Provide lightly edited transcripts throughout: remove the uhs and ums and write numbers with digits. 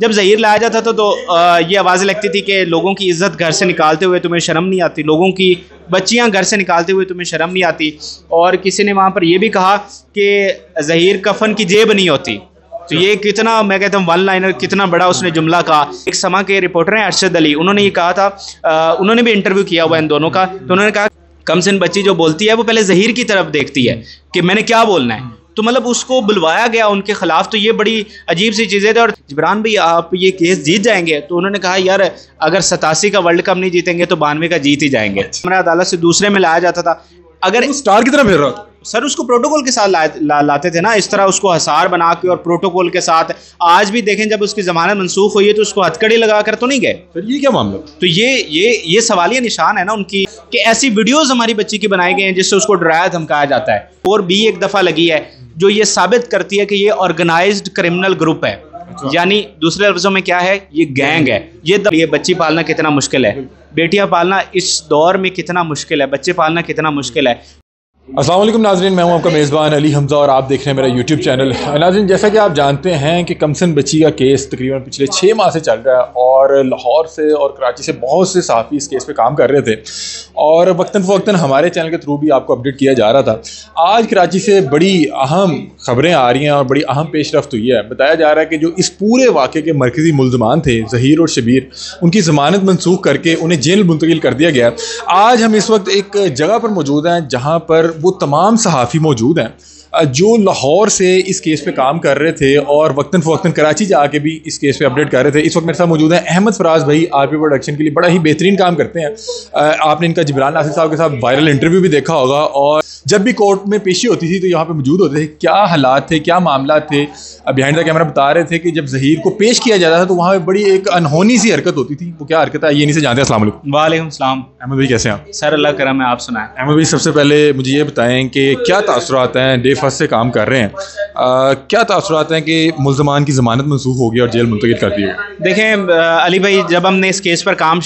جب ظہیر لایا جاتا تھا تو یہ آوازیں لگتی تھی کہ لوگوں کی عزت گھر سے نکالتے ہوئے تمہیں شرم نہیں آتی، لوگوں کی بچیاں گھر سے نکالتے ہوئے تمہیں شرم نہیں آتی. اور کسی نے وہاں پر یہ بھی کہا کہ ظہیر کفن کی جیب نہیں ہوتی. تو یہ کتنا، میں کہتا ہوں ون لائنر کتنا بڑا اس نے جملہ کہا. ایک سما کے رپورٹر ہیں ارشد علی، انہوں نے یہ کہا تھا، انہوں نے بھی انٹرویو کیا ہوا ان دونوں کا، تو انہوں نے کہا کم سن بچی جو بولتی ہے وہ پہلے ظہیر کی طرف دیکھتی ہے کہ میں نے کیا بولنا ہے. تو مطلب اس کو بلوایا گیا ان کے خلاف. تو یہ بڑی عجیب سی چیزیں تھیں. اور جبران بھائی آپ یہ کیس جیت جائیں گے؟ تو انہوں نے کہا یار اگر 87 کا ورلڈ کپ نہیں جیتیں گے تو 92 کا جیت ہی جائیں گے. ہمارے عدالت سے دوسرے میں لایا جاتا تھا. اگر اسٹار کی طرح پھر رہا سر اس کو پروٹوکول کے ساتھ لاتے تھے نا، اس طرح اس کو حصار بنا کے اور پروٹوکول کے ساتھ. آج بھی دیکھیں جب اس کی ضمانت منسوخ ہوئی ہے تو اس کو ہتھکڑی لگا کر تو نہیں گئے. پھر یہ کیا معاملہ؟ تو یہ سوالیہ نشان ہے نا ان کی کہ ایسی ویڈیوز ہماری بچی کی بنائی گئی ہیں جس سے اس کو ڈرایا دھمکایا جاتا ہے. اور بھی ایک دفعہ لگی ہے جو یہ ثابت کرتی ہے کہ یہ آرگنائزڈ کرمنل گروپ ہے. یعنی دوسرے لفظوں میں کیا ہے، یہ گینگ ہے. یہ بچی پالنا کتنا مشکل ہے، بیٹیاں پالنا اس دور میں کتنا مشکل ہے، بچے پالنا کتنا مشکل ہے. السلام علیکم ناظرین، میں ہوں آپ کا میزبان علی حمزہ اور آپ دیکھ رہے ہیں میرا یوٹیوب چینل. ناظرین جیسا کہ آپ جانتے ہیں کہ کمسن بچی کا کیس تقریباً پچھلے 6 ماہ سے چل رہا ہے اور لاہور سے اور کراچی سے بہت سے صحافی اس کیس پہ کام کر رہے تھے اور وقتاً فوقتاً ہمارے چینل کے تھرو بھی آپ کو اپڈیٹ کیا جا رہا تھا. آج کراچی سے بڑی اہم خبریں آ رہی ہیں اور بڑی اہم پیش رفت ہوئی ہے. بتایا جا رہا ہے کہ جو اس پورے واقعے کے مرکزی ملزمان تھے ظہیر اور شبیر، ان کی ضمانت منسوخ کر کے انہیں جیل منتقل کر دیا گیا. آج ہم اس وقت ایک جگہ پر موجود ہیں جہاں پر وہ تمام صحافی موجود ہیں جو لاہور سے اس کیس پہ کام کر رہے تھے اور وقتاً فوقتاً کراچی جا کے بھی اس کیس پہ اپڈیٹ کر رہے تھے. اس وقت میرے ساتھ موجود ہیں احمد فراز بھائی، آر پی پروڈکشن کے لیے بڑا ہی بہترین کام کرتے ہیں. آپ نے ان کا جبران ناصر صاحب کے ساتھ وائرل انٹرویو بھی دیکھا ہوگا اور جب بھی کورٹ میں پیشی ہوتی تھی تو یہاں پہ موجود ہوتے تھے. کیا حالات تھے، کیا معاملات تھے، بیہائنڈ دا کیمرہ بتا رہے تھے کہ جب ظہیر کو پیش کیا جاتا تھا تو وہاں پہ بڑی ایک انہونی سی حرکت ہوتی تھی. وہ کیا حرکت ہے یہ نہیں سے جانتے. السلام علیکم. وعلیکم السلام. احمد بھائی کیسے ہیں آپ؟ سر اللہ کرم ہے، آپ سنائیں. احمد بھائی سب سے پہلے مجھے یہ بتائیں کہ کیا تاثرات ہیں، ڈے فرسٹ سے کام کر رہے ہیں، کیا تاثرات ہیں کہ ملزمان کی ضمانت منسوخ ہو گئی اور جیل منتقل کر دی گئی؟ دیکھیں علی بھائی، جب ہم نے اس کیس پر کام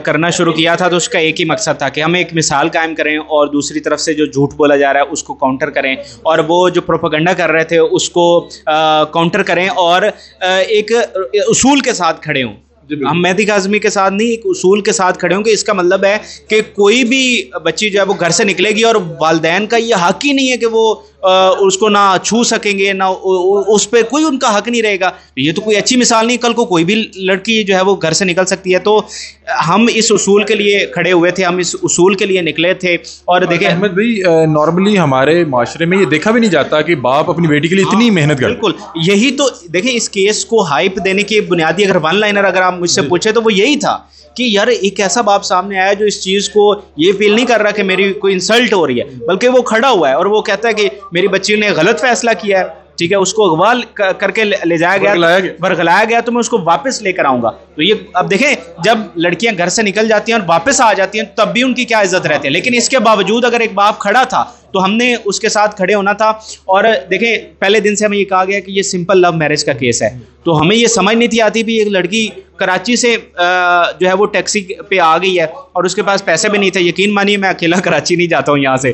کرنا شروع کیا تھا تو اس کا ایک ہی مقصد تھا کہ ہم ایک مثال قائم کریں اور دوسری طرف سے جو جھوٹ بولا جا رہا ہے اس کو کاؤنٹر کریں اور وہ جو پروپیگنڈا کر رہے تھے اس کو کاؤنٹر کریں اور ایک اصول کے ساتھ کھڑے ہوں. ہم مہدی کاظمی کے ساتھ نہیں، ایک اصول کے ساتھ کھڑے ہوں کہ اس کا مطلب ہے کہ کوئی بھی بچی جو ہے وہ گھر سے نکلے گی اور والدین کا یہ حق ہی نہیں ہے کہ وہ اس کو نہ چھو سکیں گے، نہ اس پہ کوئی ان کا حق نہیں رہے گا. یہ تو کوئی اچھی مثال نہیں. کل کو کوئی بھی لڑکی جو ہے وہ گھر سے نکل سکتی ہے. تو ہم اس اصول کے لیے کھڑے ہوئے تھے، ہم اس اصول کے لیے نکلے تھے. اور دیکھیں احمد بھائی، نارملی ہمارے معاشرے میں یہ دیکھا بھی نہیں جاتا کہ باپ اپنی بیٹی کے لیے اتنی محنت کرے. بالکل یہی تو دیکھیں اس کیس کو ہائپ دینے کی بنیادی اگر ون لائنر اگر آپ مجھ سے پوچھے تو وہ یہی تھا کہ یار ایک ایسا باپ سامنے آیا جو اس چیز کو یہ فیل نہیں کر رہا کہ میری کوئی انسلٹ ہو رہی ہے، بلکہ وہ کھڑا ہوا ہے اور وہ کہتا ہے کہ میری بچی نے غلط فیصلہ کیا ہے، ٹھیک ہے، اس کو اغوا کر کے لے جایا گیا، برگلایا گیا، تو میں اس کو واپس لے کر آؤں گا. تو یہ اب دیکھیں جب لڑکیاں گھر سے نکل جاتی ہیں اور واپس آ جاتی ہیں تب بھی ان کی کیا عزت رہتی ہے. لیکن اس کے باوجود اگر ایک باپ کھڑا تھا تو ہم نے اس کے ساتھ کھڑے ہونا تھا. اور دیکھیں پہلے دن سے ہمیں یہ کہا گیا کہ یہ سمپل لو میرج کا کیس ہے. تو ہمیں یہ سمجھ نہیں تھی آتی بھی ایک لڑکی کراچی سے جو ہے وہ ٹیکسی پہ آ گئی ہے اور اس کے پاس پیسے بھی نہیں تھے. یقین مانیے میں اکیلا کراچی نہیں جاتا ہوں، یہاں سے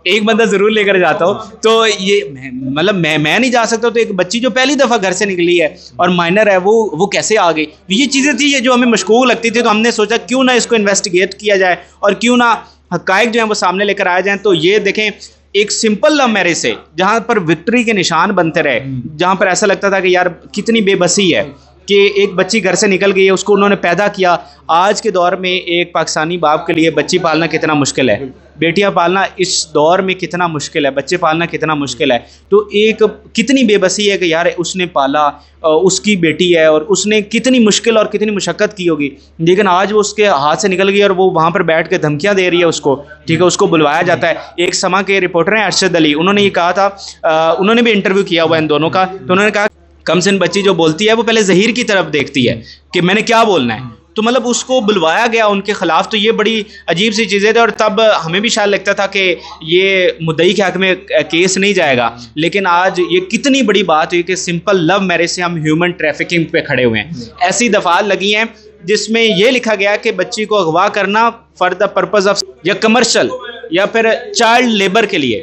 ایک بندہ ضرور لے کر جاتا ہوں. تو یہ مطلب میں نہیں جا سکتا. تو ایک بچی جو پہلی دفعہ گھر سے نکلی ہے اور مائنر ہے وہ کیسے آ گئی؟ یہ چیزیں تھیں یہ جو ہمیں مشکوک لگتی تھی. تو ہم نے سوچا کیوں نہ اس کو انویسٹیگیٹ کیا جائے اور کیوں نہ حقائق جو ہیں وہ سامنے لے کر آئے جائیں. تو یہ دیکھیں ایک سمپل لو میرج سے جہاں پر وکٹری کے نشان بنتے رہے، جہاں پر ایسا لگتا تھا کہ یار کتنی بے بسی ہے کہ ایک بچی گھر سے نکل گئی ہے، اس کو انہوں نے پیدا کیا. آج کے دور میں ایک پاکستانی باپ کے لیے بچی پالنا کتنا مشکل ہے، بیٹیاں پالنا اس دور میں کتنا مشکل ہے، بچے پالنا کتنا مشکل ہے. تو ایک کتنی بے بسی ہے کہ یار اس نے پالا، اس کی بیٹی ہے اور اس نے کتنی مشکل اور کتنی مشقت کی ہوگی، لیکن آج وہ اس کے ہاتھ سے نکل گئی اور وہ وہاں پر بیٹھ کے دھمکیاں دے رہی ہے اس کو، ٹھیک ہے، اس کو بلوایا جاتا ہے. ایک سما کے رپورٹر ہیں ارشد علی، انہوں نے یہ کہا تھا، انہوں نے بھی انٹرویو کیا ہوا ان دونوں کا، تو انہوں نے کہا کم سن بچی جو بولتی ہے وہ پہلے ظہیر کی طرف دیکھتی ہے کہ میں نے کیا بولنا ہے. تو مطلب اس کو بلوایا گیا ان کے خلاف. تو یہ بڑی عجیب سی چیزیں تھیں اور تب ہمیں بھی شاید لگتا تھا کہ یہ مدعی کے حق میں کیس نہیں جائے گا. لیکن آج یہ کتنی بڑی بات ہوئی کہ سمپل لو میرج سے ہم ہیومن ٹریفکنگ پہ کھڑے ہوئے ہیں. ایسی دفعات لگی ہیں جس میں یہ لکھا گیا کہ بچی کو اغوا کرنا فار دا پرپز آف یا کمرشل یا پھر چائلڈ لیبر کے لیے.